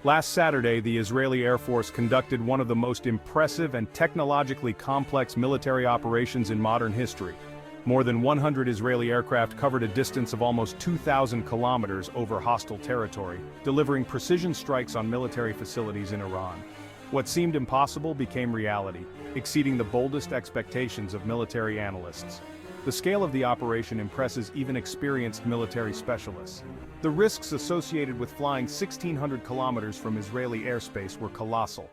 Last Saturday, the Israeli Air Force conducted one of the most impressive and technologically complex military operations in modern history. More than 100 Israeli aircraft covered a distance of almost 2,000 kilometers over hostile territory, delivering precision strikes on military facilities in Iran. What seemed impossible became reality, exceeding the boldest expectations of military analysts. The scale of the operation impresses even experienced military specialists. The risks associated with flying 1,600 kilometers from Israeli airspace were colossal.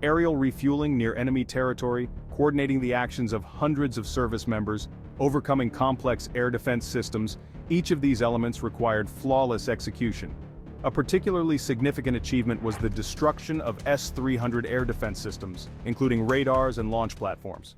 Aerial refueling near enemy territory, coordinating the actions of hundreds of service members, overcoming complex air defense systems, each of these elements required flawless execution. A particularly significant achievement was the destruction of S-300 air defense systems, including radars and launch platforms.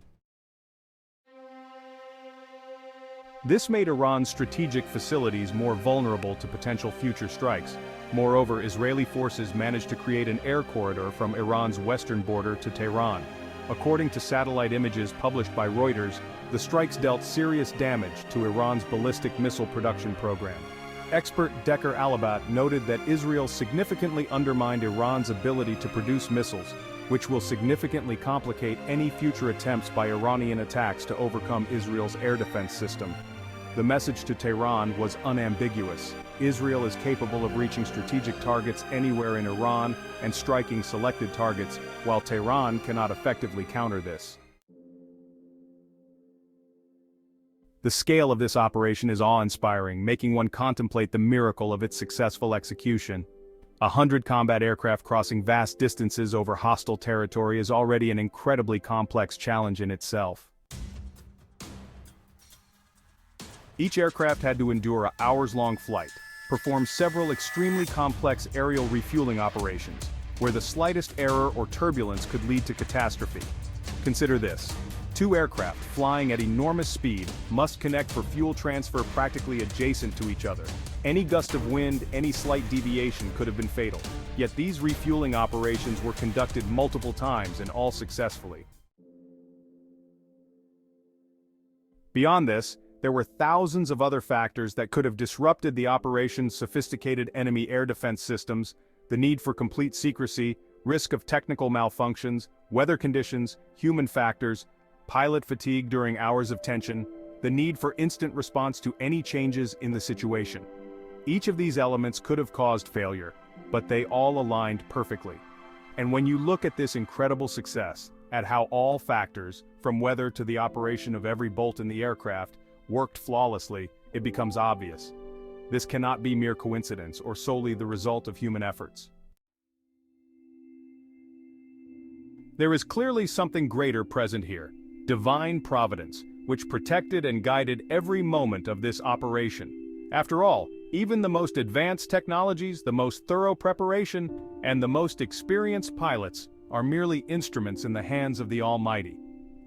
This made Iran's strategic facilities more vulnerable to potential future strikes. Moreover, Israeli forces managed to create an air corridor from Iran's western border to Tehran. According to satellite images published by Reuters, the strikes dealt serious damage to Iran's ballistic missile production program. Expert Decker Alabat noted that Israel significantly undermined Iran's ability to produce missiles, which will significantly complicate any future attempts by Iranian attacks to overcome Israel's air defense system. The message to Tehran was unambiguous. Israel is capable of reaching strategic targets anywhere in Iran and striking selected targets, while Tehran cannot effectively counter this. The scale of this operation is awe-inspiring, making one contemplate the miracle of its successful execution. 100 combat aircraft crossing vast distances over hostile territory is already an incredibly complex challenge in itself. Each aircraft had to endure an hours-long flight, perform several extremely complex aerial refueling operations, where the slightest error or turbulence could lead to catastrophe. Consider this. 2 aircraft flying at enormous speed must connect for fuel transfer practically adjacent to each other. Any gust of wind, any slight deviation could have been fatal. Yet these refueling operations were conducted multiple times and all successfully. Beyond this, there were thousands of other factors that could have disrupted the operation's sophisticated enemy air defense systems: the need for complete secrecy, risk of technical malfunctions, weather conditions, human factors, pilot fatigue during hours of tension, the need for instant response to any changes in the situation. Each of these elements could have caused failure, but they all aligned perfectly. And when you look at this incredible success, at how all factors, from weather to the operation of every bolt in the aircraft, worked flawlessly, it becomes obvious. This cannot be mere coincidence or solely the result of human efforts. There is clearly something greater present here: Divine Providence, which protected and guided every moment of this operation. After all, even the most advanced technologies, the most thorough preparation, and the most experienced pilots are merely instruments in the hands of the Almighty.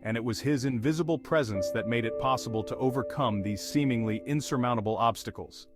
And it was His invisible presence that made it possible to overcome these seemingly insurmountable obstacles.